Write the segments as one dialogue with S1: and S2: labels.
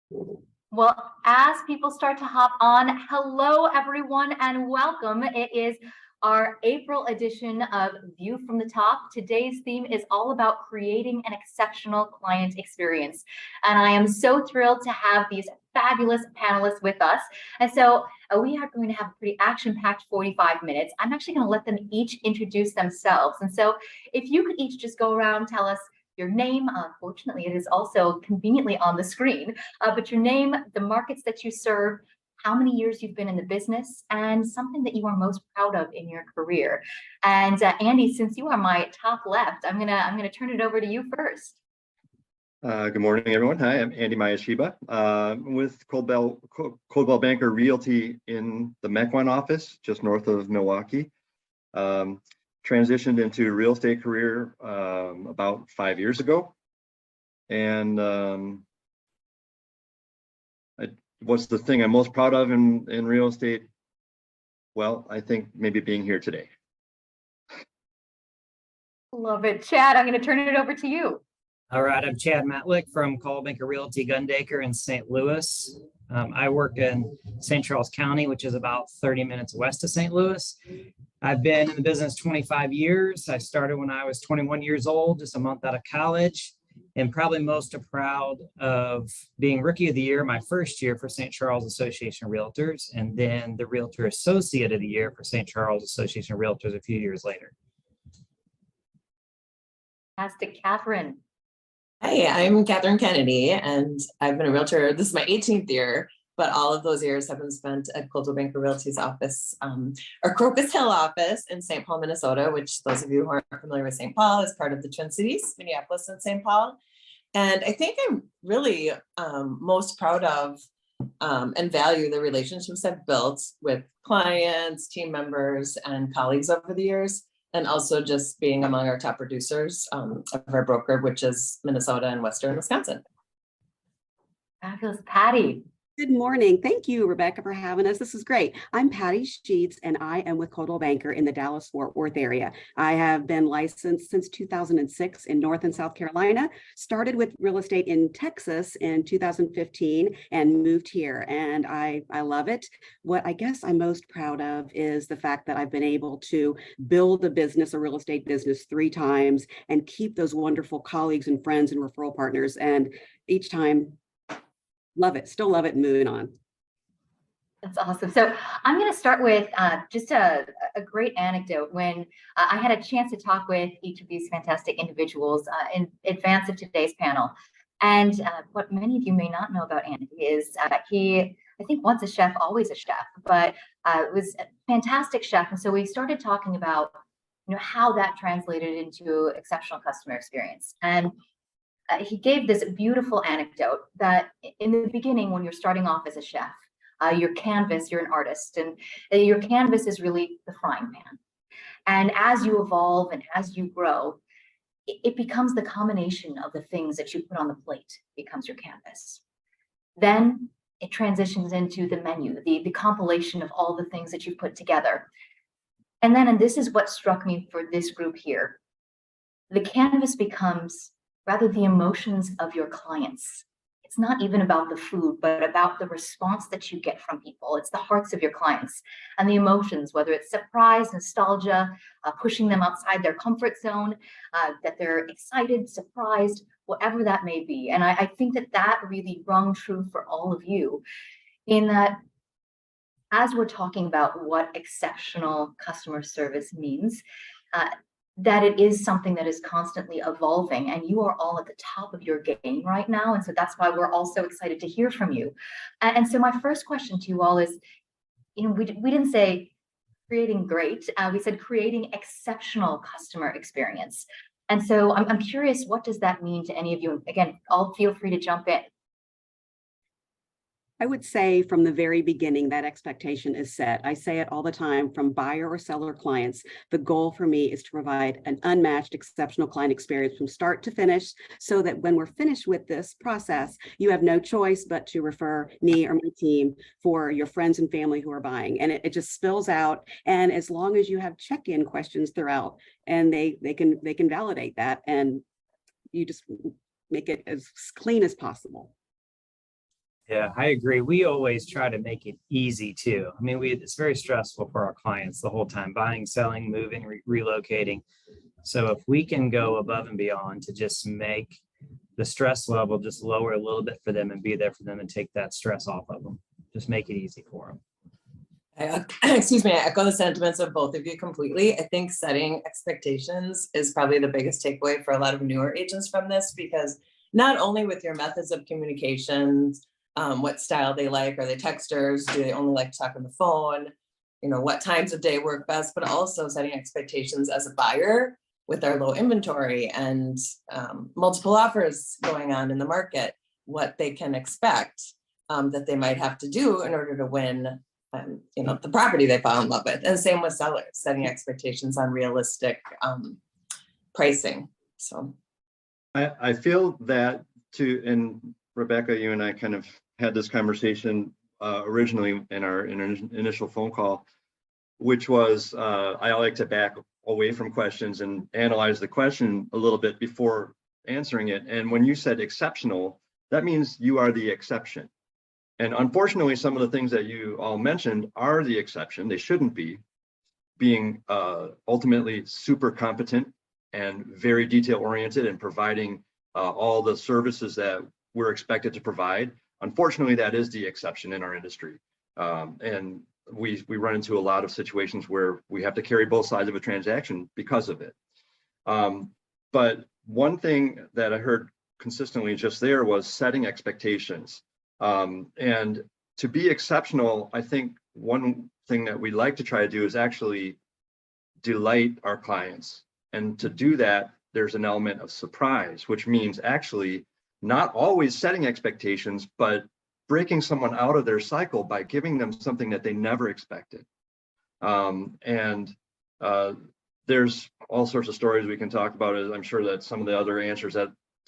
S1: Well, as people start to hop on, hello everyone and welcome. It is our April edition of View from the Top. Today's theme is all about creating an exceptional client experience. And I am so thrilled to have these fabulous panelists with us. And so we are going to have a pretty action-packed 45 minutes. I'm actually going to let them each introduce themselves. And so if you could each just go around and tell us your name. Fortunately, it is also conveniently on the screen, but your name, the markets that you serve, how many years you've been in the business, and something that you are most proud of in your career. And Andy, since you are my top left, I'm gonna turn it over to you first.
S2: Good morning, everyone. Hi, I'm Andy Mayeshiba with Coldwell Banker Realty in the Mequon office, just north of Milwaukee. Transitioned into a real estate career about 5 years ago. And what's the thing I'm most proud of in real estate? Well, I think maybe being here today.
S1: Love it. Chad, I'm going to turn it over to you.
S3: All right, I'm Chad Matlick from Coldwell Banker Realty Gundaker in St. Louis. I work in St. Charles County, which is about 30 minutes west of St. Louis. I've been in the business 25 years. I started when I was 21 years old, just a month out of college, and probably most proud of being Rookie of the Year my first year for St. Charles Association of Realtors, and then the Realtor Associate of the Year for St. Charles Association of Realtors a few years later.
S1: Fantastic. Kathryn.
S4: Hi, I'm Kathryn Kennedy, and I've been a realtor. This is my 18th year, but all of those years have been spent at Coldwell Banker Realty's office, our Crocus Hill office in St. Paul, Minnesota, which those of you who aren't familiar with St. Paul is part of the Twin Cities, Minneapolis and St. Paul. And I think I'm really most proud of and value the relationships I've built with clients, team members, and colleagues over the years. And also just being among our top producers of our broker, which is Minnesota and Western Wisconsin.
S1: Fabulous. Patty.
S5: Good morning. Thank you, Rebecca, for having us. This is great. I'm Patty Sheets, and I am with Coldwell Banker in the Dallas-Fort Worth area. I have been licensed since 2006 in North and South Carolina, started with real estate in Texas in 2015 and moved here, and I love it. What I guess I'm most proud of is the fact that I've been able to build a business, a real estate business 3 times, and keep those wonderful colleagues and friends and referral partners, and each time, love it, still love it, moving on.
S1: That's awesome. So I'm going to start with just a great anecdote. When I had a chance to talk with each of these fantastic individuals in advance of today's panel. And what many of you may not know about Andy is he, I think, once a chef, always a chef, but was a fantastic chef. And so we started talking about, how that translated into exceptional customer experience. And he gave this beautiful anecdote that in the beginning, when you're starting off as a chef, your canvas, you're an artist, and your canvas is really the frying pan. And as you evolve and as you grow, it becomes the combination of the things that you put on the plate becomes your canvas. Then it transitions into the menu, the compilation of all the things that you've put together. And then, and this is what struck me for this group here, the canvas becomes rather the emotions of your clients. It's not even about the food, but about the response that you get from people. It's the hearts of your clients and the emotions, whether it's surprise, nostalgia, pushing them outside their comfort zone, that they're excited, surprised, whatever that may be. And I think that really rung true for all of you, in that as we're talking about what exceptional customer service means, that it is something that is constantly evolving, and you are all at the top of your game right now. And so that's why we're all so excited to hear from you. And so my first question to you all is, we didn't say creating great, we said creating exceptional customer experience. And so I'm curious, what does that mean to any of you? Again, all feel free to jump in.
S5: I would say from the very beginning, that expectation is set. I say it all the time from buyer or seller clients. The goal for me is to provide an unmatched, exceptional client experience from start to finish, so that when we're finished with this process, you have no choice but to refer me or my team for your friends and family who are buying. And it just spills out. And as long as you have check-in questions throughout, and they can validate that, and you just make it as clean as possible.
S3: Yeah, I agree. We always try to make it easy too. I mean, it's very stressful for our clients the whole time, buying, selling, moving, relocating. So if we can go above and beyond to just make the stress level just lower a little bit for them and be there for them and take that stress off of them, just make it easy for them.
S4: Excuse me, I echo the sentiments of both of you completely. I think setting expectations is probably the biggest takeaway for a lot of newer agents from this, because not only with your methods of communications, what style they like, are they texters, do they only like to talk on the phone, you know, what times of day work best, but also setting expectations as a buyer with our low inventory and multiple offers going on in the market, what they can expect that they might have to do in order to win you know, the property they fall in love with. And same with sellers, setting expectations on realistic pricing. So
S2: I feel that too, and Rebecca, you and I kind of had this conversation originally in our initial phone call, which was I like to back away from questions and analyze the question a little bit before answering it. And when you said exceptional, that means you are the exception. And unfortunately, some of the things that you all mentioned are the exception. They shouldn't be. Being ultimately super competent and very detail oriented and providing all the services that we're expected to provide. Unfortunately, that is the exception in our industry. And we run into a lot of situations where we have to carry both sides of a transaction because of it. But one thing that I heard consistently just there was setting expectations. And to be exceptional, I think one thing that we like to try to do is actually delight our clients. And to do that, there's an element of surprise, which means actually not always setting expectations, but breaking someone out of their cycle by giving them something that they never expected. There's all sorts of stories we can talk about. I'm sure that some of the other answers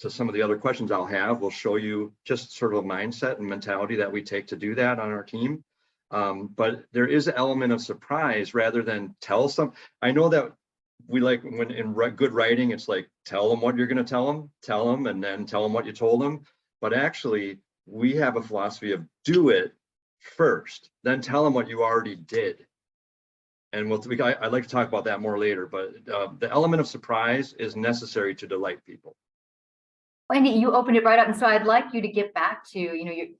S2: to some of the other questions I'll have will show you just sort of a mindset and mentality that we take to do that on our team. But there is an element of surprise rather than tell some. I know that we like when in good writing, it's like, tell them what you're going to tell them, and then tell them what you told them. But actually, we have a philosophy of do it first, then tell them what you already did. And I'd like to talk about that more later, but the element of surprise is necessary to delight people.
S1: Wendy, you opened it right up. And so I'd like you to get back to, you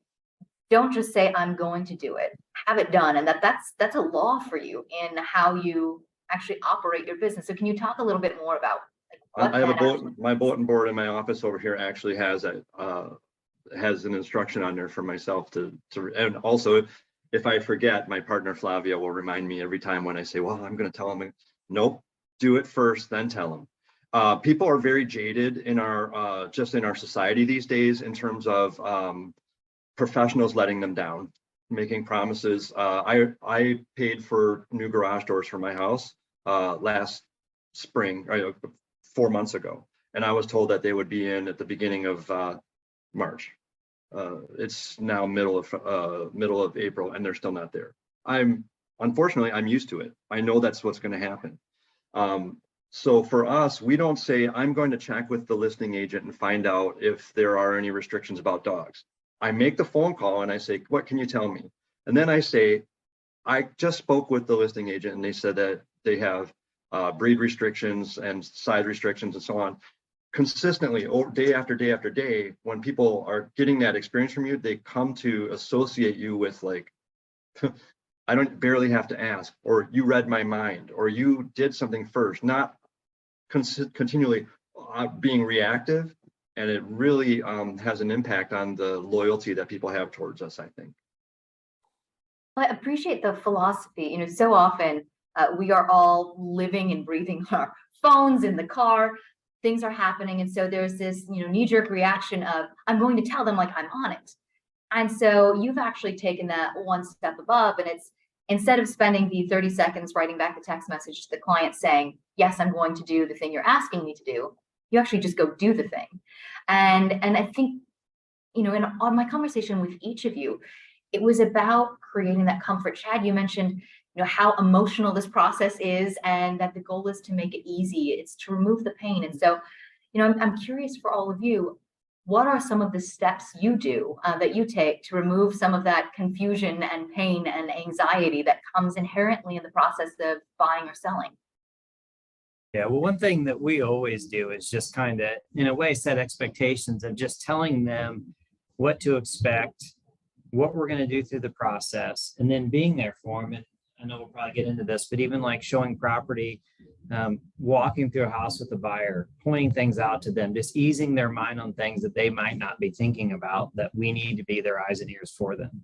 S1: don't just say, I'm going to do it, have it done. And that's a law for you in how you actually operate your business. So can you talk a little bit more about
S2: I have my bulletin board in my office over here actually has an instruction on there for myself to and also if I forget, my partner Flavia will remind me every time when I say, well, I'm going to tell them, nope, do it first, then tell them. People are very jaded in our just in our society these days in terms of professionals letting them down, making promises. I paid for new garage doors for my house last spring, 4 months ago, and I was told that they would be in at the beginning of March. It's now middle of April, and they're still not there. Unfortunately, I'm used to it. I know that's what's going to happen. So for us, we don't say, I'm going to check with the listing agent and find out if there are any restrictions about dogs. I make the phone call and I say, what can you tell me? And then I say, I just spoke with the listing agent and they said that they have breed restrictions and size restrictions and so on. Consistently, day after day after day, when people are getting that experience from you, they come to associate you with like, I don't barely have to ask, or you read my mind, or you did something first, not continually being reactive. And it really has an impact on the loyalty that people have towards us, I think.
S1: I appreciate the philosophy. So often we are all living and breathing on our phones, in the car, things are happening. And so there's this, knee-jerk reaction of, I'm going to tell them like I'm on it. And so you've actually taken that one step above, and it's instead of spending the 30 seconds writing back a text message to the client saying, yes, I'm going to do the thing you're asking me to do, you actually just go do the thing. And I think, on my conversation with each of you, it was about creating that comfort. Chad, you mentioned, how emotional this process is and that the goal is to make it easy. It's to remove the pain. And so, I'm curious for all of you, what are some of the steps you do that you take to remove some of that confusion and pain and anxiety that comes inherently in the process of buying or selling?
S3: Yeah, well, one thing that we always do is just kind of, in a way, set expectations of just telling them what to expect, what we're going to do through the process, and then being there for them. And I know we'll probably get into this, but even like showing property, walking through a house with a buyer, pointing things out to them, just easing their mind on things that they might not be thinking about, that we need to be their eyes and ears for them.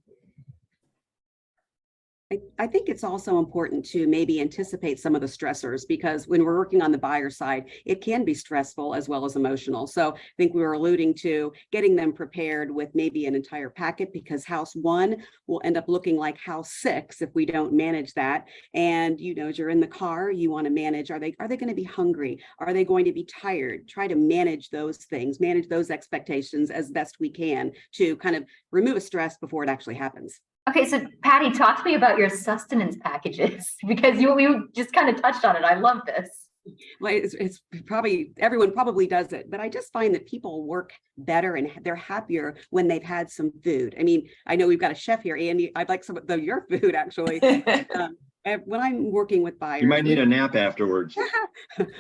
S5: I think it's also important to maybe anticipate some of the stressors, because when we're working on the buyer side, it can be stressful as well as emotional. So I think we were alluding to getting them prepared with maybe an entire packet, because house 1 will end up looking like house 6 if we don't manage that. And as you're in the car, you want to manage, are they going to be hungry? Are they going to be tired? Try to manage those things, manage those expectations as best we can to kind of remove a stress before it actually happens.
S1: Okay, so Patty, talk to me about your sustenance packages, because you just kind of touched on it. I love this.
S5: Well, it's probably, everyone probably does it, but I just find that people work better and they're happier when they've had some food. I mean, I know we've got a chef here, Andy. I'd like some of your food, actually. When I'm working with buyers,
S2: You might need a nap afterwards.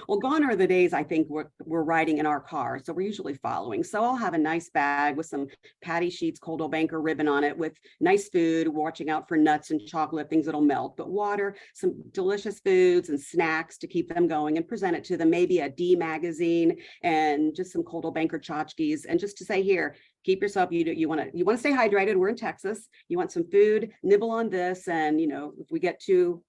S5: well, gone are the days I think we're riding in our car, so we're usually following. So I'll have a nice bag with some Patty Sheets Coldwell Banker ribbon on it, with nice food, watching out for nuts and chocolate, things that'll melt, but water, some delicious foods and snacks to keep them going, and present it to them, maybe a D magazine and just some Coldwell Banker tchotchkes, and just to say, here, keep yourself, you want to stay hydrated. We're in Texas. You want some food, nibble on this. And, if we get too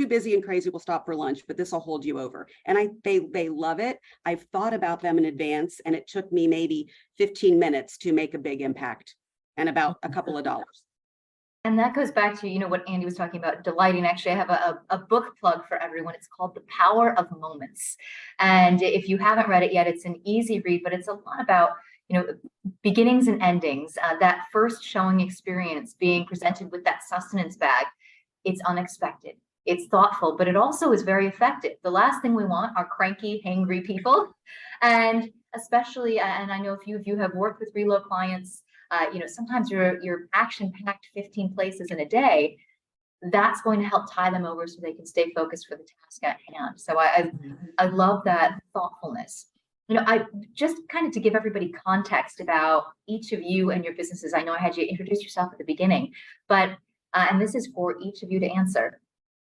S5: busy and crazy, we'll stop for lunch, but this will hold you over. And they love it. I've thought about them in advance, and it took me maybe 15 minutes to make a big impact and about a couple of dollars.
S1: And that goes back to, what Andy was talking about, delighting. Actually, I have a book plug for everyone. It's called The Power of Moments. And if you haven't read it yet, it's an easy read, but it's a lot about beginnings and endings. That first showing experience, being presented with that sustenance bag, it's unexpected, it's thoughtful, but it also is very effective. The last thing we want are cranky, hangry people. And especially, and I know a few of you have worked with reload clients, sometimes you're action-packed 15 places in a day. That's going to help tie them over so they can stay focused for the task at hand. So I love that thoughtfulness. I just kind of, to give everybody context about each of you and your businesses. I know I had you introduce yourself at the beginning, but, and this is for each of you to answer.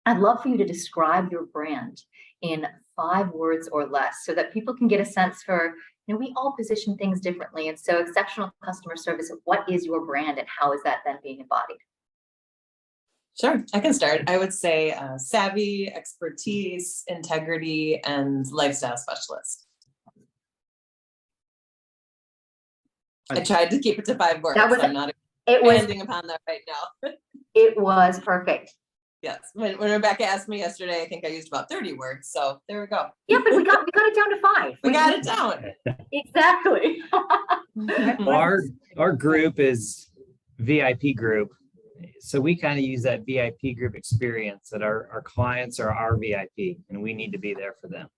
S1: I'd love for you to describe your brand in 5 words or less, so that people can get a sense for, we all position things differently. And so exceptional customer service, what is your brand and how is that then being embodied?
S4: Sure, I can start. I would say savvy, expertise, integrity, and lifestyle specialist. I tried to keep it to 5 words.
S1: That was,
S4: I'm not expanding upon that right now.
S1: It was perfect.
S4: Yes. When Rebecca asked me yesterday, I think I used about 30 words. So there we go.
S1: Yeah, but we got it down to 5.
S4: We got it down.
S1: Exactly.
S3: Our group is VIP group. So we kind of use that VIP group experience, that our clients are our VIP and we need to be there for them.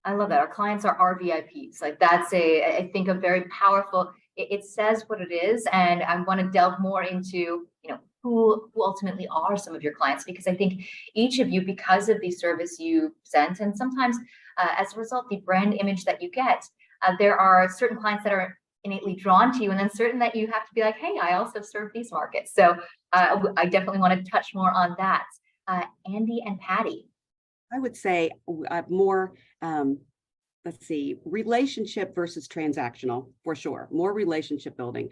S1: I love that. Our clients are our VIPs. Like, that's I think a very powerful, it says what it is. And I want to delve more into, who ultimately are some of your clients, because I think each of you, because of the service you present, and sometimes as a result, the brand image that you get, there are certain clients that are innately drawn to you, and then certain that you have to be like, hey, I also serve these markets. So I definitely want to touch more on that. Andy and Patty.
S5: I would say more, relationship versus transactional, for sure. More relationship building,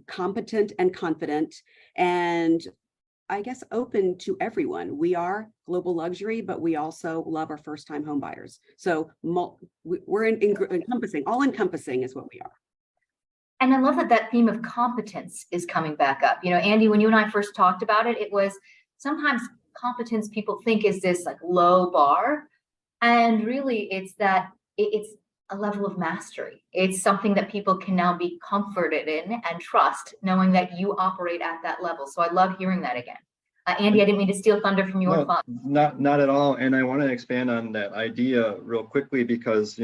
S5: competent and confident, and I guess open to everyone. We are global luxury, but we also love our first-time home buyers. So we're encompassing, all encompassing is what we are.
S1: And I love that theme of competence is coming back up. Andy, when you and I first talked about it, it was sometimes competence people think is this like low bar. And really it's a level of mastery. It's something that people can now be comforted in and trust, knowing that you operate at that level. So I love hearing that again. Andy, I didn't mean to steal thunder from your fun.
S2: Not at all. And I want to expand on that idea real quickly, because,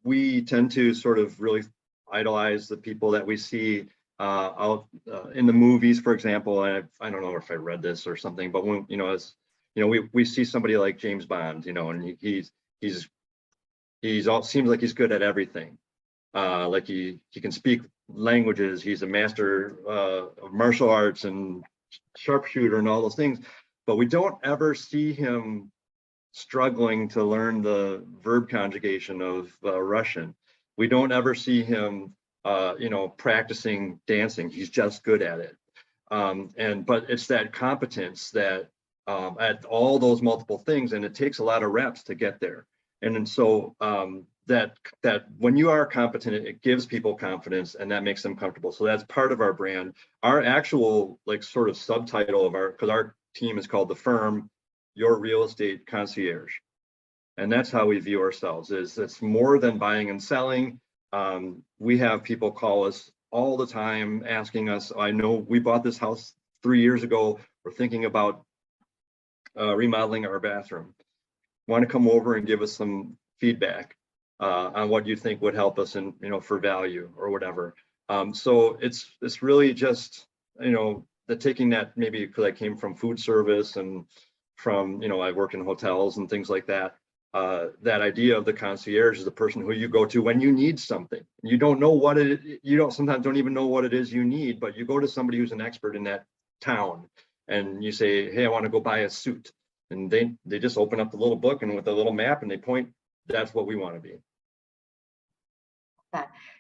S2: we tend to sort of really idolize the people that we see out in the movies, for example. And I don't know if I read this or something, but when, as we see somebody like James Bond, and he's all seems like he's good at everything. Like he can speak languages. He's a master of martial arts and sharpshooter and all those things, but we don't ever see him struggling to learn the verb conjugation of Russian. We don't ever see him, practicing dancing. He's just good at it. But it's that competence that at all those multiple things, and it takes a lot of reps to get there. And so that when you are competent, it gives people confidence, and that makes them comfortable. So that's part of our brand. Our actual sort of subtitle of because our team is called The Firm, Your Real Estate Concierge. And that's how we view ourselves, is it's more than buying and selling. We have people call us all the time asking us, I know we bought this house 3 years ago. We're thinking about remodeling our bathroom. Want to come over and give us some feedback on what you think would help us in, for value or whatever. So it's really just, taking that, maybe because I came from food service and from, I work in hotels and things like that. That idea of the concierge is the person who you go to when you need something. You don't know what sometimes don't even know what it is you need, but you go to somebody who's an expert in that town and you say, hey, I want to go buy a suit. And they just open up the little book and with a little map and they point, that's what we want to be.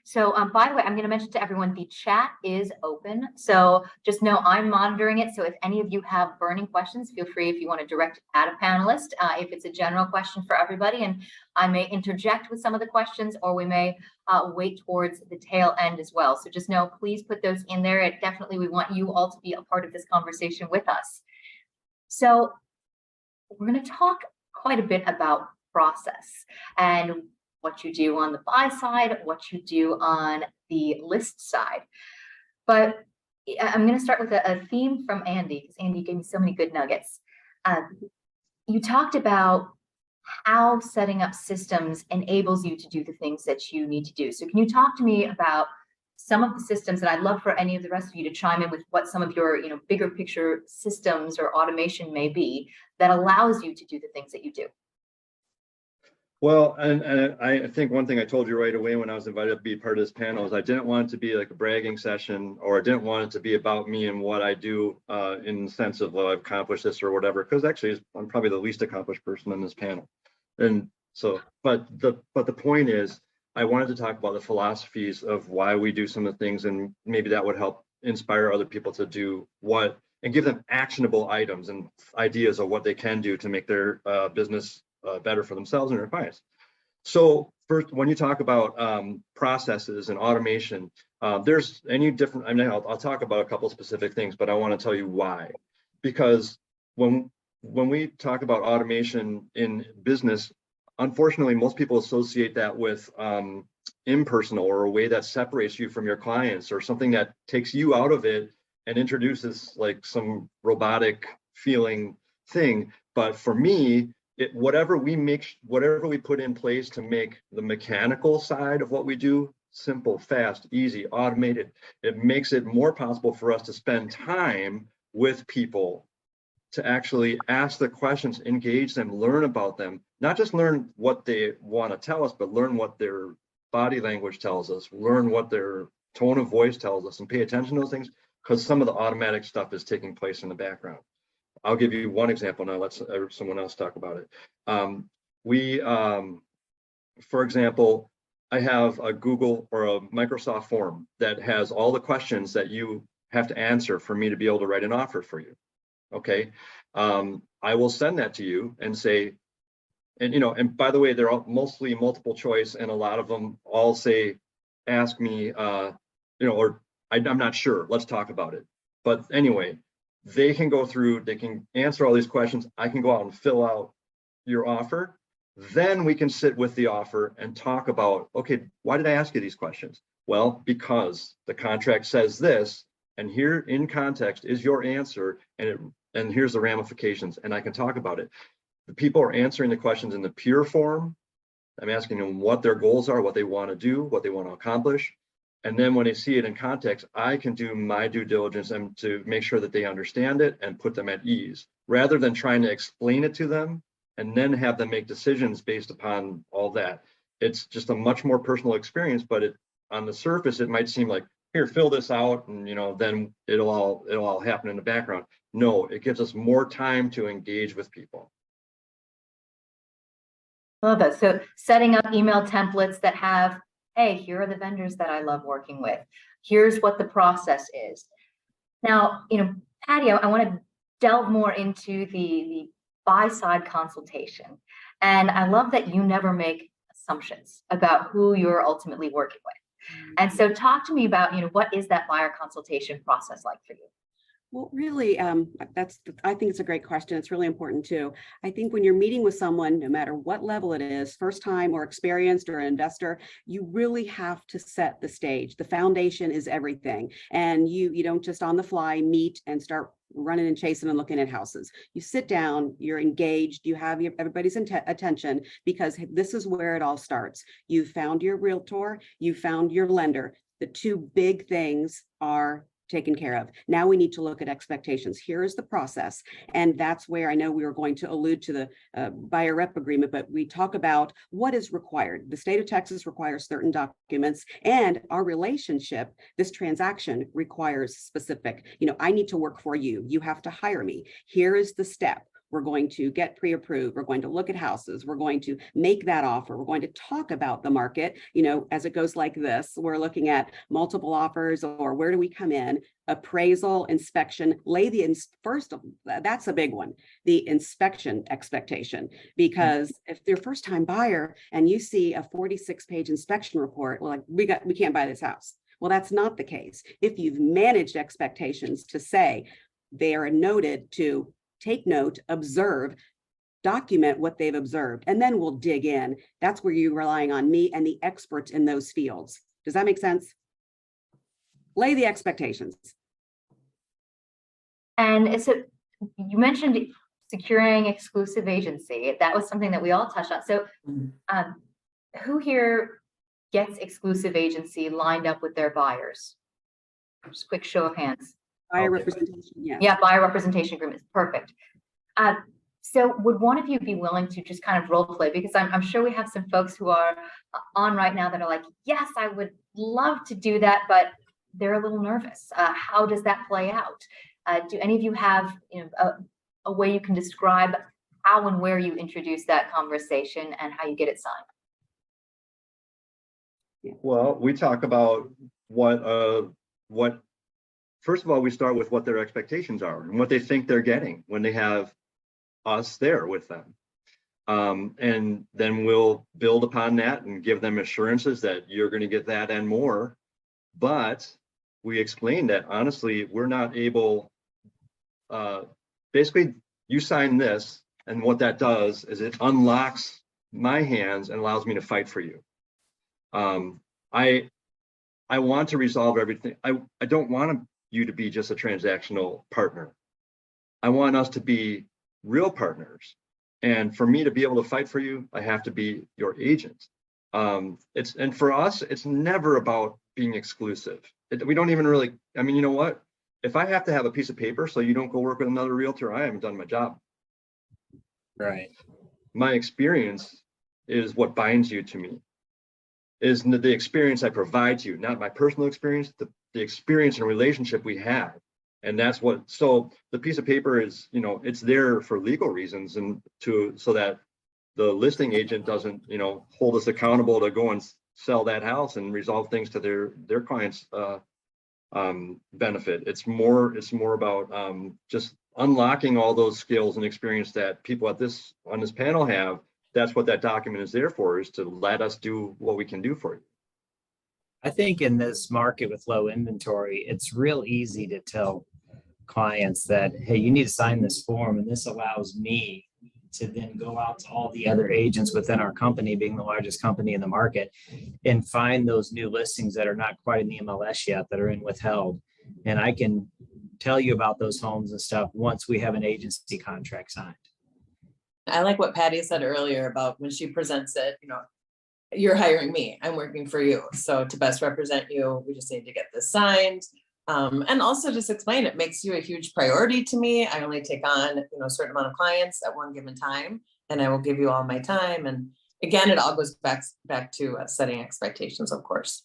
S1: So by the way, I'm going to mention to everyone, the chat is open. So just know I'm monitoring it. So if any of you have burning questions, feel free if you want to direct it at a panelist. If it's a general question for everybody, and I may interject with some of the questions, or we may wait towards the tail end as well. So just know, please put those in there. Definitely, we want you all to be a part of this conversation with us. So we're going to talk quite a bit about process and what you do on the buy side, what you do on the list side. But I'm going to start with a theme from Andy, because Andy gave me so many good nuggets. You talked about how setting up systems enables you to do the things that you need to do. So can you talk to me about some of the systems, and I'd love for any of the rest of you to chime in with what some of your bigger picture systems or automation may be that allows you to do the things that you do.
S2: Well, and I think one thing I told you right away when I was invited to be part of this panel is I didn't want it to be like a bragging session, or I didn't want it to be about me and what I do in the sense of, well, I've accomplished this or whatever, because actually I'm probably the least accomplished person on this panel. And so, but the point is, I wanted to talk about the philosophies of why we do some of the things, and maybe that would help inspire other people to do what, and give them actionable items and ideas of what they can do to make their business better for themselves and their clients. So first, when you talk about processes and automation, there's any different, I mean, I'll talk about a couple specific things, but I want to tell you why. Because when we talk about automation in business, unfortunately, most people associate that with impersonal, or a way that separates you from your clients, or something that takes you out of it and introduces like some robotic feeling thing. But for me, whatever we put in place to make the mechanical side of what we do simple, fast, easy, automated, it makes it more possible for us to spend time with people, to actually ask the questions, engage them, learn about them, not just learn what they want to tell us, but learn what their body language tells us, learn what their tone of voice tells us, and pay attention to those things, because some of the automatic stuff is taking place in the background. I'll give you one example now. Let someone else talk about it. For example, I have a Google or a Microsoft form that has all the questions that you have to answer for me to be able to write an offer for you. Okay. I will send that to you and say, and by the way, they're all mostly multiple choice, and a lot of them all say, ask me, or I'm not sure, let's talk about it. But anyway, they can go through, they can answer all these questions. I can go out and fill out your offer. Then we can sit with the offer and talk about, okay, why did I ask you these questions? Well, because the contract says this, and here in context is your answer, and here's the ramifications, and I can talk about it. The people are answering the questions in the pure form, I'm asking them what their goals are, what they want to do, what they want to accomplish. And then when they see it in context, I can do my due diligence and to make sure that they understand it and put them at ease, rather than trying to explain it to them and then have them make decisions based upon all that. It's just a much more personal experience, but on the surface, it might seem like, here, fill this out, and then it'll all happen in the background. No, it gives us more time to engage with people.
S1: Love that. So setting up email templates that have, hey, here are the vendors that I love working with. Here's what the process is. Now, Patty, I want to delve more into the buy-side consultation. And I love that you never make assumptions about who you're ultimately working with. And so talk to me about, what is that buyer consultation process like for you?
S5: Well, really, I think it's a great question. It's really important too. I think when you're meeting with someone, no matter what level it is, first time or experienced or an investor, you really have to set the stage. The foundation is everything. And you don't just on the fly meet and start running and chasing and looking at houses. You sit down, you're engaged, you have everybody's attention, because this is where it all starts. You found your realtor, you found your lender. The two big things are taken care of. Now we need to look at expectations. Here is the process. And that's where I know we were going to allude to the buyer rep agreement, but we talk about what is required. The state of Texas requires certain documents, and our relationship, this transaction, requires specific. I need to work for you. You have to hire me. Here is the step. We're going to get pre-approved. We're going to look at houses. We're going to make that offer. We're going to talk about the market. As it goes like this, we're looking at multiple offers, or where do we come in? Appraisal, inspection, first, that's a big one. The inspection expectation, because if you're a first time buyer and you see a 46-page inspection report, well, we can't buy this house. Well, that's not the case. If you've managed expectations to say they are noted to take note, observe, document what they've observed, and then we'll dig in. That's where you're relying on me and the experts in those fields. Does that make sense? Lay the expectations.
S1: And so you mentioned securing exclusive agency. That was something that we all touched on. So who here gets exclusive agency lined up with their buyers? Just quick show of hands.
S5: Buyer representation, yes.
S1: Yeah, buyer representation agreements, perfect. So would one of you be willing to just kind of role play? Because I'm sure we have some folks who are on right now that are like, yes, I would love to do that, but they're a little nervous. How does that play out? Do any of you have a way you can describe how and where you introduce that conversation and how you get it signed?
S2: Well, we talk about what first of all, we start with what their expectations are and what they think they're getting when they have us there with them. And then we'll build upon that and give them assurances that you're going to get that and more. But we explain that honestly, we're not able, basically you sign this, and what that does is it unlocks my hands and allows me to fight for you. I want to resolve everything. I don't want you to be just a transactional partner. I want us to be real partners. And for me to be able to fight for you, I have to be your agent. And for us, it's never about being exclusive. We don't even really, you know what? If I have to have a piece of paper so you don't go work with another realtor, I haven't done my job.
S3: Right.
S2: My experience is what binds you to me. Is the experience I provide to you, not my personal experience, the experience and relationship we have. And that's what, so the piece of paper is, it's there for legal reasons and so that the listing agent doesn't, hold us accountable to go and sell that house and resolve things to their clients' benefit. It's more about just unlocking all those skills and experience that people on this panel have. That's what that document is there for, is to let us do what we can do for you.
S3: I think in this market with low inventory, it's real easy to tell clients that, hey, you need to sign this form, and this allows me to then go out to all the other agents within our company, being the largest company in the market, and find those new listings that are not quite in the MLS yet, that are in withheld. And I can tell you about those homes and stuff once we have an agency contract signed.
S4: I like what Patty said earlier about when she presents it, you're hiring me, I'm working for you. So to best represent you, we just need to get this signed. And also just explain, it makes you a huge priority to me. I only take on, a certain amount of clients at one given time, and I will give you all my time. And again, it all goes back to setting expectations, of course.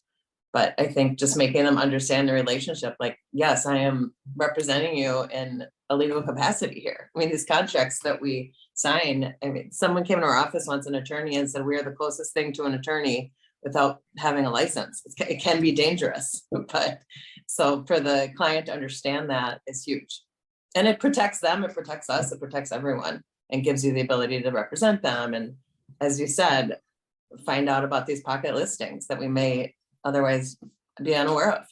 S4: But I think just making them understand the relationship, like, yes, I am representing you in a legal capacity here. I mean, these contracts that we sign, I mean, someone came to our office once, an attorney, and said, we are the closest thing to an attorney without having a license. It can be dangerous, but so for the client to understand that is huge. And it protects them, it protects us, it protects everyone, and gives you the ability to represent them. And as you said, find out about these pocket listings that we may otherwise be unaware of.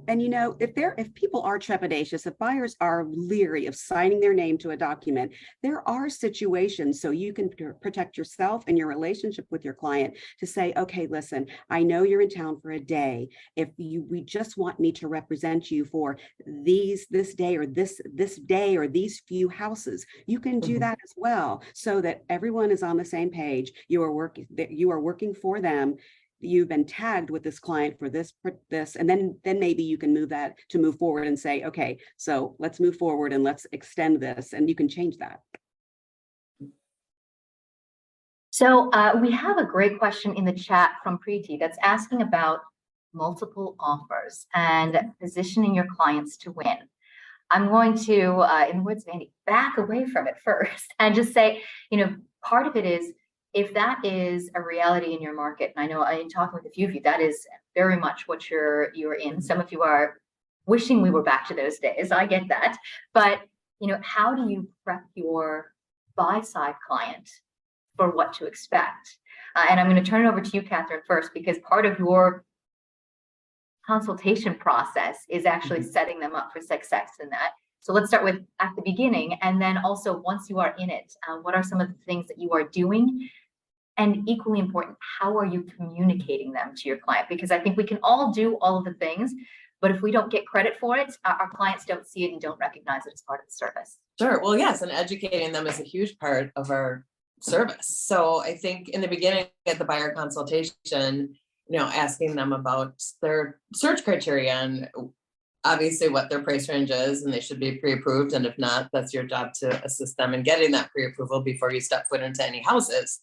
S5: And if people are trepidatious, if buyers are leery of signing their name to a document, there are situations so you can protect yourself and your relationship with your client to say, okay, listen, I know you're in town for a day. We just want me to represent you for this day or this day or these few houses. You can do that as well, so that everyone is on the same page. You are working for them. You've been tagged with this client for this, and then maybe you can move forward and say, okay, so let's move forward and let's extend this, and you can change that.
S1: So we have a great question in the chat from Preeti that's asking about multiple offers and positioning your clients to win. I'm going to, in the words of Andy, back away from it first and just say, part of it is, if that is a reality in your market, and I know in talking with a few of you, that is very much what you're in. Some of you are wishing we were back to those days. I get that. But, how do you prep your buy-side client for what to expect? And I'm going to turn it over to you, Kathryn, first, because part of your consultation process is actually setting them up for success in that. So let's start with at the beginning, and then also once you are in it, what are some of the things that you are doing? And equally important, how are you communicating them to your client? Because I think we can all do all of the things, but if we don't get credit for it, our clients don't see it and don't recognize it as part of the service.
S4: Sure. Well, yes, and educating them is a huge part of our service. So I think in the beginning at the buyer consultation, asking them about their search criteria and obviously what their price range is, and they should be pre-approved. And if not, that's your job to assist them in getting that pre-approval before you step foot into any houses.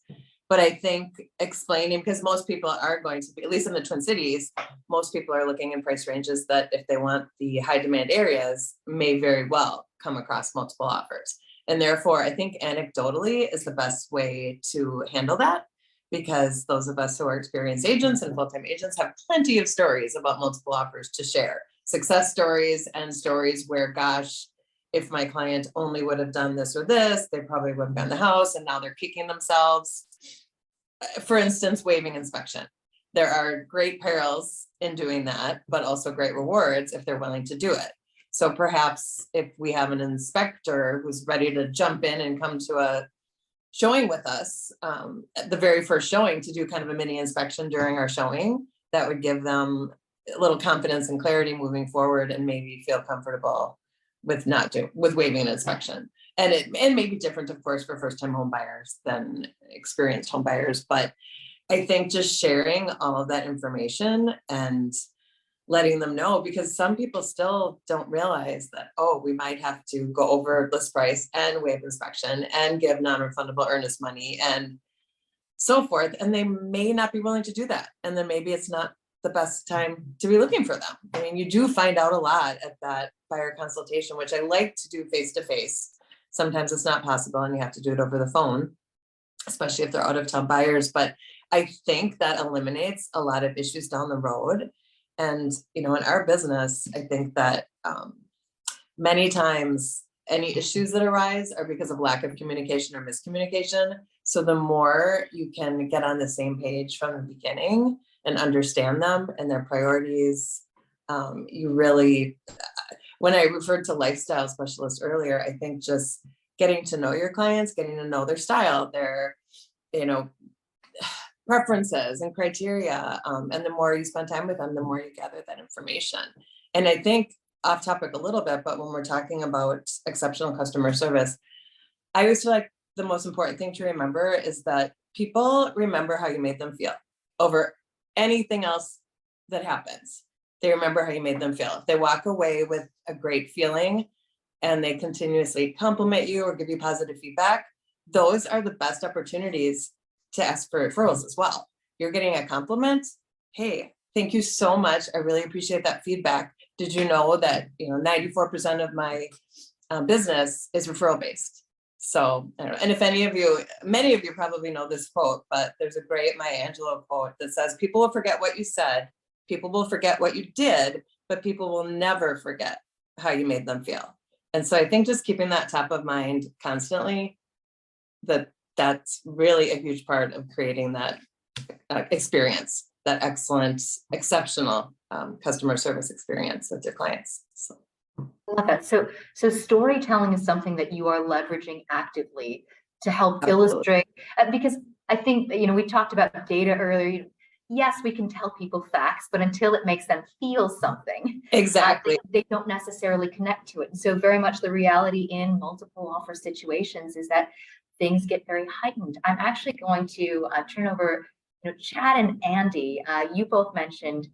S4: But I think explaining, because most people are going to be, at least in the Twin Cities, most people are looking in price ranges that, if they want the high demand areas, may very well come across multiple offers. And therefore, I think anecdotally is the best way to handle that, because those of us who are experienced agents and full-time agents have plenty of stories about multiple offers to share. Success stories and stories where, gosh, if my client only would have done this or this, they probably would have gotten the house, and now they're kicking themselves. For instance, waiving inspection. There are great perils in doing that, but also great rewards if they're willing to do it. So perhaps if we have an inspector who's ready to jump in and come to a showing with us, at the very first showing, to do kind of a mini inspection during our showing, that would give them a little confidence and clarity moving forward, and maybe feel comfortable with waiving an inspection. And it may be different, of course, for first-time home buyers than experienced home buyers. But I think just sharing all of that information and letting them know, because some people still don't realize that, we might have to go over list price and waive inspection and give non-refundable earnest money and so forth. And they may not be willing to do that. And then maybe it's not the best time to be looking for them. I mean, you do find out a lot at that buyer consultation, which I like to do face-to-face. Sometimes it's not possible and you have to do it over the phone, especially if they're out of town buyers. But I think that eliminates a lot of issues down the road. And, in our business, I think that many times any issues that arise are because of lack of communication or miscommunication. So the more you can get on the same page from the beginning and understand them and their priorities, you really, when I referred to lifestyle specialist earlier, I think just getting to know your clients, getting to know their style, their, preferences and criteria. And the more you spend time with them, the more you gather that information. And I think, off topic a little bit, but when we're talking about exceptional customer service, I always feel like the most important thing to remember is that people remember how you made them feel over anything else that happens. They remember how you made them feel. If they walk away with a great feeling and they continuously compliment you or give you positive feedback, those are the best opportunities to ask for referrals as well. You're getting a compliment. Hey, thank you so much. I really appreciate that feedback. Did you know that 94% of my business is referral based? So, I don't know. And if many of you probably know this quote, but there's a great Maya Angelou quote that says, people will forget what you said, people will forget what you did, but people will never forget how you made them feel. And so I think just keeping that top of mind constantly, that's really a huge part of creating that experience, that excellent, exceptional customer service experience with your clients. So.
S1: Love that. So storytelling is something that you are leveraging actively to help
S4: Absolutely.
S1: illustrate, because I think, we talked about data earlier. Yes, we can tell people facts, but until it makes them feel something,
S4: Exactly.
S1: they don't necessarily connect to it. And so very much the reality in multiple offer situations is that things get very heightened. I'm actually going to turn over, Chad and Andy, you both mentioned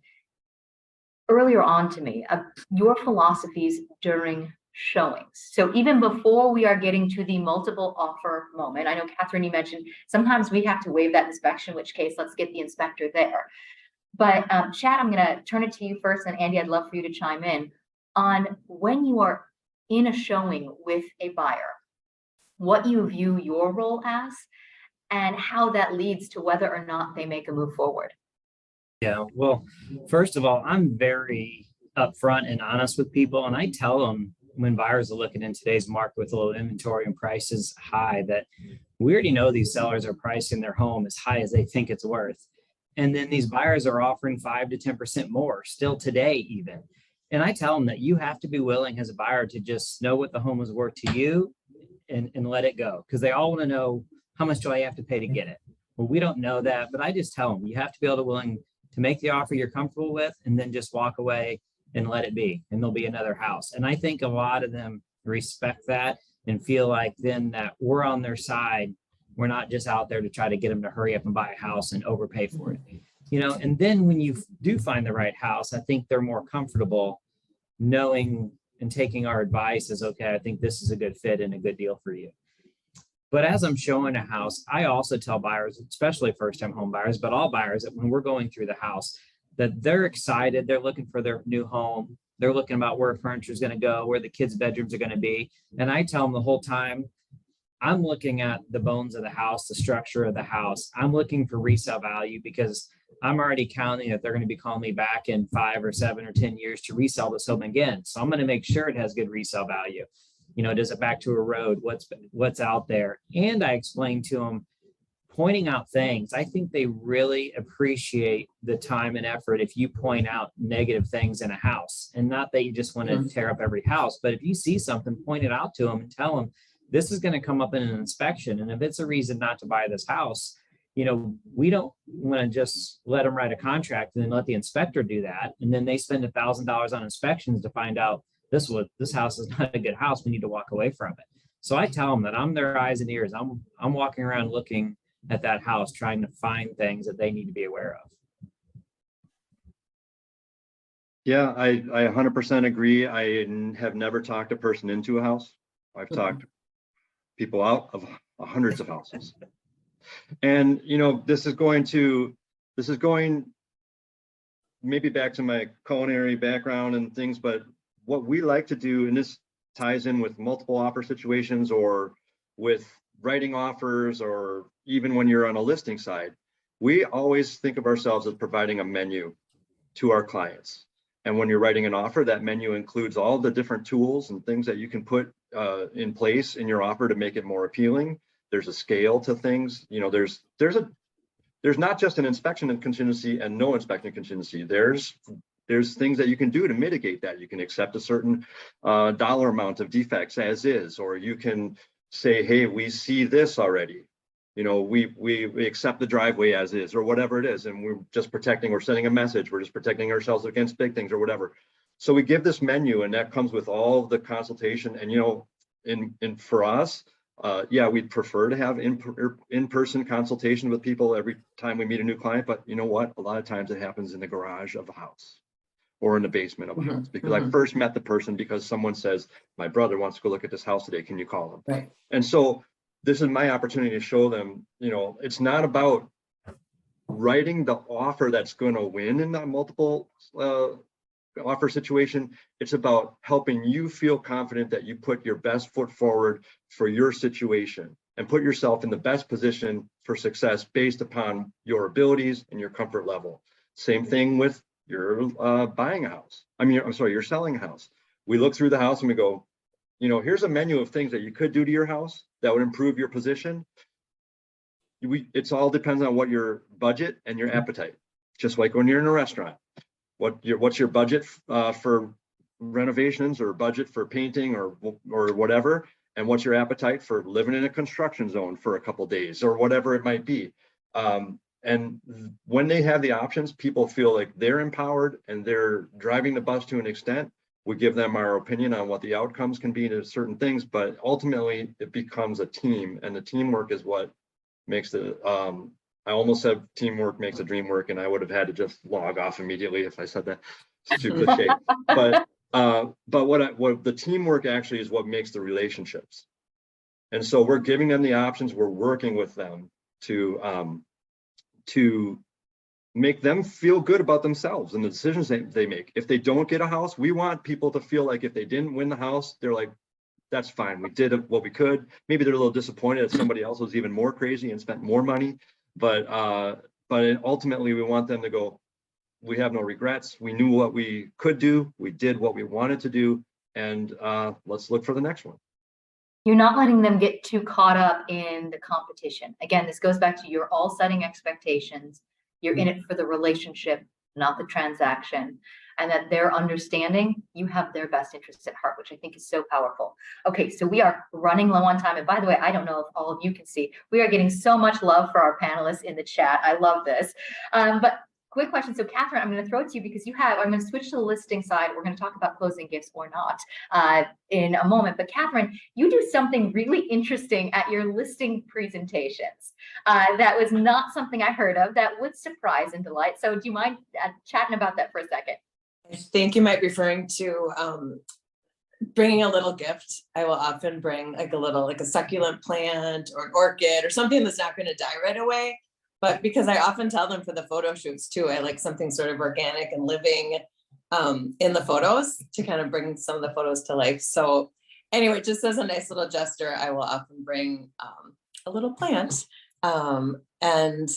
S1: earlier on to me your philosophies during showings. So even before we are getting to the multiple offer moment, I know Kathryn, you mentioned sometimes we have to waive that inspection, in which case let's get the inspector there. But Chad, I'm going to turn it to you first, and Andy, I'd love for you to chime in on when you are in a showing with a buyer, what you view your role as, and how that leads to whether or not they make a move forward.
S3: Yeah, well, first of all, I'm very upfront and honest with people, and I tell them when buyers are looking in today's market with low inventory and prices high that we already know these sellers are pricing their home as high as they think it's worth. And then these buyers are offering 5 to 10% more still today even. And I tell them that you have to be willing as a buyer to just know what the home is worth to you and let it go, because they all want to know, how much do I have to pay to get it? Well, we don't know that, but I just tell them you have to be able to willing to make the offer you're comfortable with and then just walk away and let it be, and there'll be another house. And I think a lot of them respect that and feel like then that we're on their side. We're not just out there to try to get them to hurry up and buy a house and overpay for it. And then when you do find the right house, I think they're more comfortable knowing and taking our advice as, okay, I think this is a good fit and a good deal for you. But as I'm showing a house, I also tell buyers, especially first-time home buyers, but all buyers, that when we're going through the house, that they're excited, they're looking for their new home, they're looking about where furniture is going to go, where the kids' bedrooms are going to be. And I tell them the whole time, I'm looking at the bones of the house, the structure of the house. I'm looking for resale value because I'm already counting that they're going to be calling me back in 5 or 7 or 10 years to resell this home again. So I'm going to make sure it has good resale value. Does it back to a road? What's out there? And I explain to them, pointing out things. I think they really appreciate the time and effort if you point out negative things in a house, and not that you just want to tear up every house, but if you see something, point it out to them and tell them this is going to come up in an inspection. And if it's a reason not to buy this house, we don't want to just let them write a contract and then let the inspector do that. And then they spend $1,000 on inspections to find out this house is not a good house. We need to walk away from it. So I tell them that I'm their eyes and ears. I'm walking around looking at that house, trying to find things that they need to be aware of.
S2: Yeah, I 100% agree. I have never talked a person into a house. I've talked people out of hundreds of houses. And, this is going maybe back to my culinary background and things, but what we like to do, and this ties in with multiple offer situations or with writing offers, or even when you're on a listing side, we always think of ourselves as providing a menu to our clients. And when you're writing an offer, that menu includes all the different tools and things that you can put in place in your offer to make it more appealing. There's a scale to things. There's not just an inspection and contingency and no inspection contingency. There's things that you can do to mitigate that. You can accept a certain dollar amount of defects as is, or you can say, hey, we see this already. We accept the driveway as is, or whatever it is, and we're sending a message. We're just protecting ourselves against big things or whatever. So we give this menu, and that comes with all the consultation. And and for us, Yeah, we'd prefer to have in-person consultation with people every time we meet a new client, but you know what? A lot of times it happens in the garage of a house or in the basement of a house, because I first met the person because someone says, my brother wants to go look at this house today. Can you call him?
S4: Right.
S2: And so this is my opportunity to show them, it's not about writing the offer that's going to win in that multiple offer situation. It's about helping you feel confident that you put your best foot forward for your situation and put yourself in the best position for success based upon your abilities and your comfort level. Same thing with your buying a house. You're selling a house. We look through the house and we go, here's a menu of things that you could do to your house that would improve your position. It's all depends on what your budget and your appetite. Just like when you're in a restaurant, what's your budget for renovations or budget for painting or whatever, and what's your appetite for living in a construction zone for a couple days or whatever it might be. And when they have the options, people feel like they're empowered and they're driving the bus to an extent. We give them our opinion on what the outcomes can be to certain things, but ultimately it becomes a team, and the teamwork is what makes the, I almost said teamwork makes the dream work, and I would have had to just log off immediately if I said that. It's too cliche. But what the teamwork actually is what makes the relationships. And so we're giving them the options. We're working with them to make them feel good about themselves and the decisions they make. If they don't get a house, we want people to feel like if they didn't win the house, they're like, that's fine. We did what we could. Maybe they're a little disappointed that somebody else was even more crazy and spent more money. But ultimately, we want them to go, we have no regrets. We knew what we could do. We did what we wanted to do. And let's look for the next one.
S1: You're not letting them get too caught up in the competition. Again, this goes back to you're all setting expectations. You're in it for the relationship, not the transaction, and that they're understanding you have their best interests at heart, which I think is so powerful. Okay, so we are running low on time. And by the way, I don't know if all of you can see, we are getting so much love for our panelists in the chat. I love this. But quick question. So Kathryn, I'm going to throw it to you because I'm going to switch to the listing side. We're going to talk about closing gifts or not in a moment. But Kathryn, you do something really interesting at your listing presentations. That was not something I heard of. That would surprise and delight. So do you mind chatting about that for a second?
S4: I think you might be referring to bringing a little gift. I will often bring like a succulent plant or an orchid or something that's not going to die right away. But because I often tell them for the photo shoots too, I like something sort of organic and living in the photos to kind of bring some of the photos to life. So anyway, just as a nice little gesture, I will often bring a little plant, and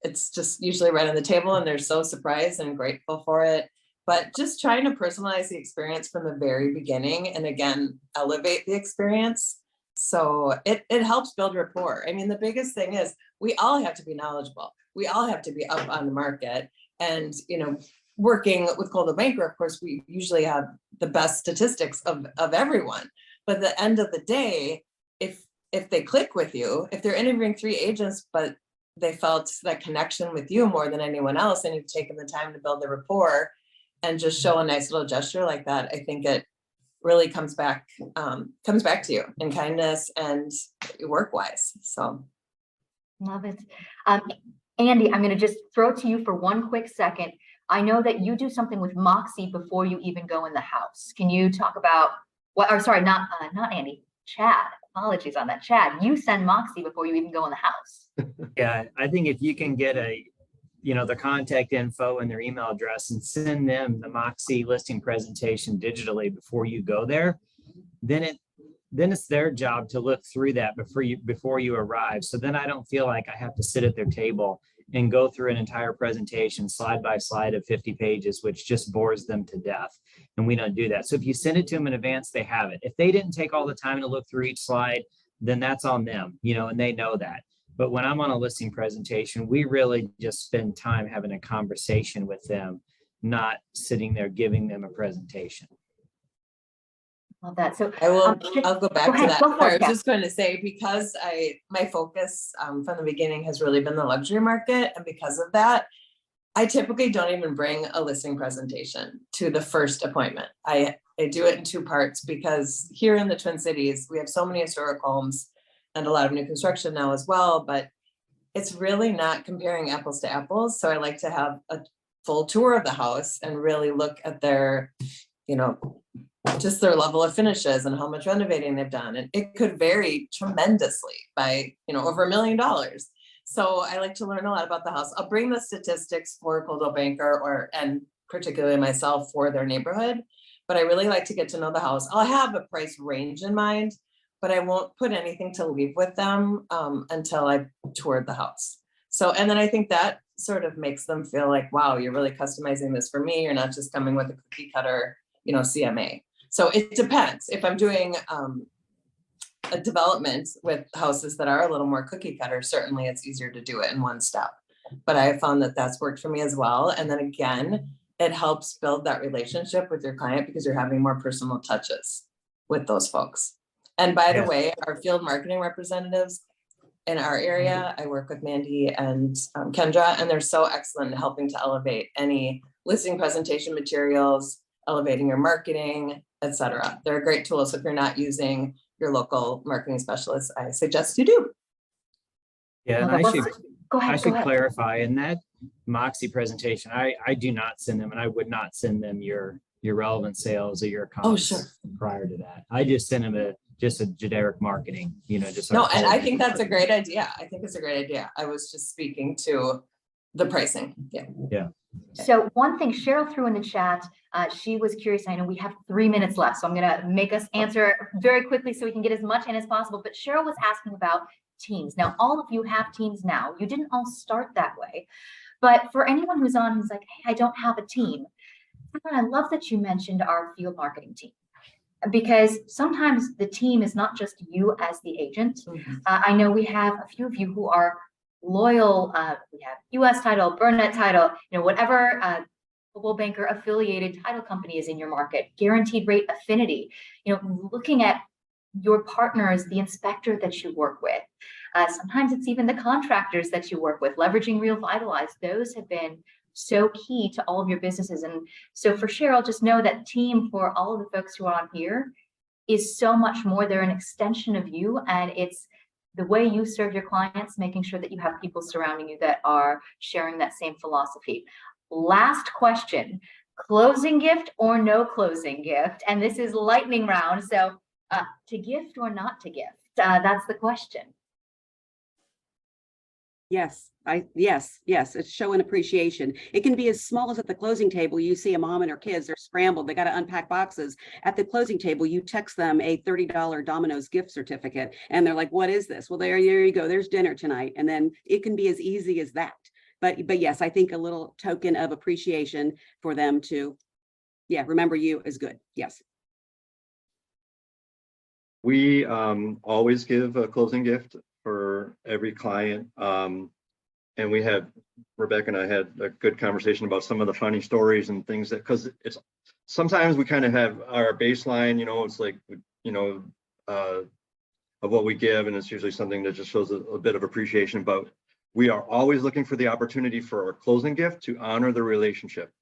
S4: it's just usually right on the table, and they're so surprised and grateful for it. But just trying to personalize the experience from the very beginning, and again, elevate the experience. So it helps build rapport. I mean, the biggest thing is we all have to be knowledgeable. We all have to be up on the market. And, working with Coldwell Banker, of course, we usually have the best statistics of everyone. But at the end of the day, if they click with you, if they're interviewing 3 agents, but they felt that connection with you more than anyone else, and you've taken the time to build the rapport and just show a nice little gesture like that, I think it really comes back to you in kindness and work-wise. So
S1: love it. Andy, I'm going to just throw it to you for one quick second. I know that you do something with Moxie before you even go in the house. Can you talk about what, or sorry, not Andy, Chad. Apologies on that. Chad, you send Moxie before you even go in the house.
S3: Yeah, I think if you can get the contact info and their email address and send them the Moxie listing presentation digitally before you go there, then it's their job to look through that before you arrive. So then I don't feel like I have to sit at their table and go through an entire presentation slide by slide of 50 pages, which just bores them to death. And we don't do that. So if you send it to them in advance, they have it. If they didn't take all the time to look through each slide, then that's on them, and they know that. But when I'm on a listing presentation, we really just spend time having a conversation with them, not sitting there giving them a presentation.
S1: Love that. So
S4: I'll go back to that. I was just going to say, because my focus from the beginning has really been the luxury market. And because of that, I typically don't even bring a listing presentation to the first appointment. I do it in 2 parts, because here in the Twin Cities, we have so many historic homes. and a lot of new construction now as well, but it's really not comparing apples to apples. So I like to have a full tour of the house and really look at their, you know, just their level of finishes and how much renovating they've done. And it could vary tremendously by, you know, over $1 million. So I like to learn a lot about the house. I'll bring the statistics for Coldwell Banker and particularly myself for their neighborhood, but I really like to get to know the house. I'll have a price range in mind, but I won't put anything to leave with them until I've toured the house. So, and then I think that sort of makes them feel like, wow, you're really customizing this for me. You're not just coming with a cookie cutter, you know, CMA. So it depends. If I'm doing a development with houses that are a little more cookie cutter, certainly it's easier to do it in one step. But I have found that that's worked for me as well. And then again, it helps build that relationship with your client because you're having more personal touches with those folks. And by the way, our field marketing representatives in our area, I work with Mandy and Kendra, and they're so excellent in helping to elevate any listing presentation materials, elevating your marketing, etc. They're a great tool. So if you're not using your local marketing specialist, I suggest you do.
S3: Yeah, and
S1: Well,
S3: I
S1: go
S3: should
S1: ahead.
S3: clarify in that Moxie presentation, I do not send them, and I would not send them your relevant sales or your comments
S4: sure.
S3: prior to that. I just send them just a generic marketing, you know, just.
S4: No, and I think that's a great idea. I think it's a great idea. I was just speaking to the pricing. Yeah.
S1: So one thing Cheryl threw in the chat, she was curious. I know we have 3 minutes left, so I'm going to make us answer very quickly so we can get as much in as possible. But Cheryl was asking about teams. Now, all of you have teams now. You didn't all start that way. But for anyone who's on who's like, hey, I don't have a team. I love that you mentioned our field marketing team, because sometimes the team is not just you as the agent. I know we have a few of you who are loyal. We have US Title, Burnett Title, you know, whatever Coldwell Banker affiliated title company is in your market, Guaranteed Rate Affinity, you know, looking at your partners, the inspector that you work with. Sometimes it's even the contractors that you work with, leveraging Real Vitalize. Those have been so key to all of your businesses. And so for Cheryl, just know that team for all of the folks who are on here is so much more. They're an extension of you, and it's the way you serve your clients, making sure that you have people surrounding you that are sharing that same philosophy. Last question, closing gift or no closing gift? And this is lightning round. So to gift or not to gift? That's the question.
S5: Yes, yes, it's showing appreciation. It can be as small as at the closing table. You see a mom and her kids, they're scrambled. They got to unpack boxes. At the closing table, you text them a $30 Domino's gift certificate. And they're like, what is this? Well, there you go. There's dinner tonight. And then it can be as easy as that. But yes, I think a little token of appreciation for them to, remember you is good. Yes.
S2: We always give a closing gift for every client. And we had, Rebecca and I had a good conversation about some of the funny stories and things that, because it's sometimes we kind of have our baseline, you know, it's like, you know, of what we give, and it's usually something that just shows a bit of appreciation. But we are always looking for the opportunity for our closing gift to honor the relationship.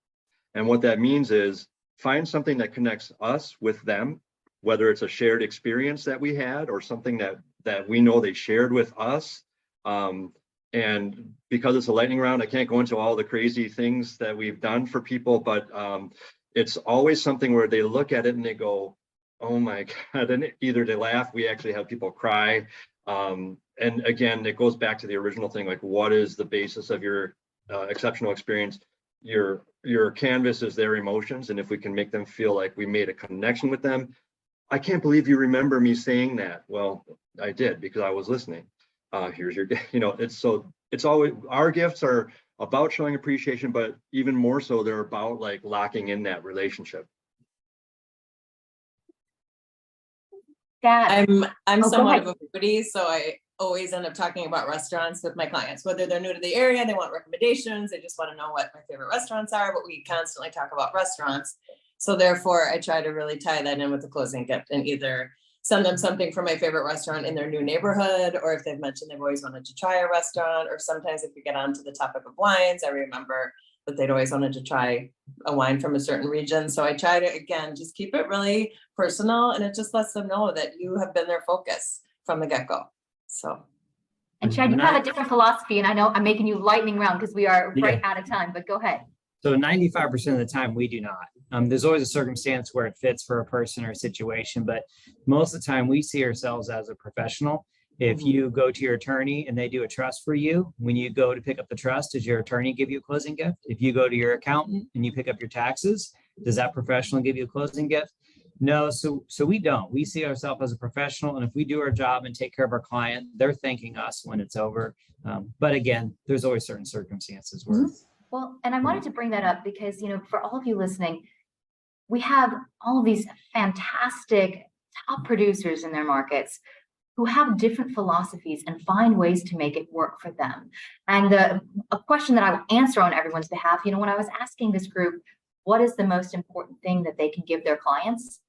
S2: And what that means is find something that connects us with them, whether it's a shared experience that we had or something that we know they shared with us. And because it's a lightning round, I can't go into all the crazy things that we've done for people, but it's always something where they look at it and they go, oh my God, and either they laugh, we actually have people cry. And again, it goes back to the original thing, like what is the basis of your exceptional experience? Your canvas is their emotions. And if we can make them feel like we made a connection with them, I can't believe you remember me saying that. Well, I did because I was listening. Here's your, you know, it's always, our gifts are about showing appreciation, but even more so, they're about like locking in that relationship.
S1: Dad.
S4: I'm
S1: Oh,
S4: somewhat of a foodie, so I always end up talking about restaurants with my clients, whether they're new to the area, they want recommendations, they just want to know what my favorite restaurants are, but we constantly talk about restaurants. So therefore, I try to really tie that in with the closing gift and either send them something from my favorite restaurant in their new neighborhood, or if they've mentioned they've always wanted to try a restaurant, or sometimes if we get onto the topic of wines, I remember that they'd always wanted to try a wine from a certain region. So I try to, again, just keep it really personal, and it just lets them know that you have been their focus from the get-go. So.
S1: And Chad, you have a different philosophy, and I know I'm making you lightning round because we are right out of time, but go ahead.
S3: So 95% of the time we do not. There's always a circumstance where it fits for a person or a situation, but most of the time we see ourselves as a professional. If you go to your attorney and they do a trust for you, when you go to pick up the trust, does your attorney give you a closing gift? If you go to your accountant and you pick up your taxes, does that professional give you a closing gift? No, so we don't. We see ourselves as a professional, and if we do our job and take care of our client, they're thanking us when it's over. But again, there's always certain circumstances where.
S1: Well, and I wanted to bring that up because, you know, for all of you listening, we have all of these fantastic top producers in their markets who have different philosophies and find ways to make it work for them. And a question that I will answer on everyone's behalf, you know, when I was asking this group, what is the most important thing that they can give their clients?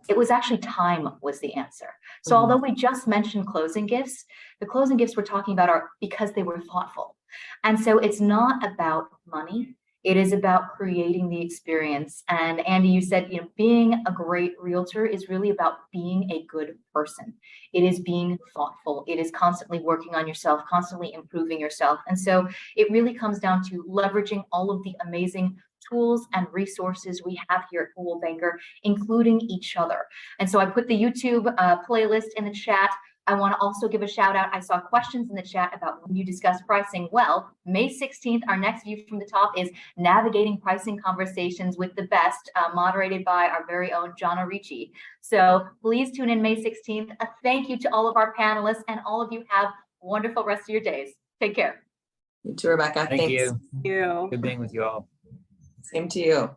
S1: It was actually time was the answer. So although we just mentioned closing gifts, the closing gifts we're talking about are because they were thoughtful. And so it's not about money. It is about creating the experience. And Andy, you said, you know, being a great realtor is really about being a good person. It is being thoughtful. It is constantly working on yourself, constantly improving yourself. And so it really comes down to leveraging all of the amazing tools and resources we have here at Coldwell Banker, including each other. And so I put the YouTube playlist in the chat. I want to also give a shout out. I saw questions in the chat about when you discuss pricing. Well, May 16th, our next view from the top is navigating pricing conversations with the best, moderated by our very own John Ricci. So please tune in May 16th. A thank you to all of our panelists, and all of you have a wonderful rest of your days. Take care.
S4: You too, Rebecca.
S3: Thank
S4: Thanks.
S3: you.
S5: Thank you.
S3: Good being with you all.
S4: Same to you.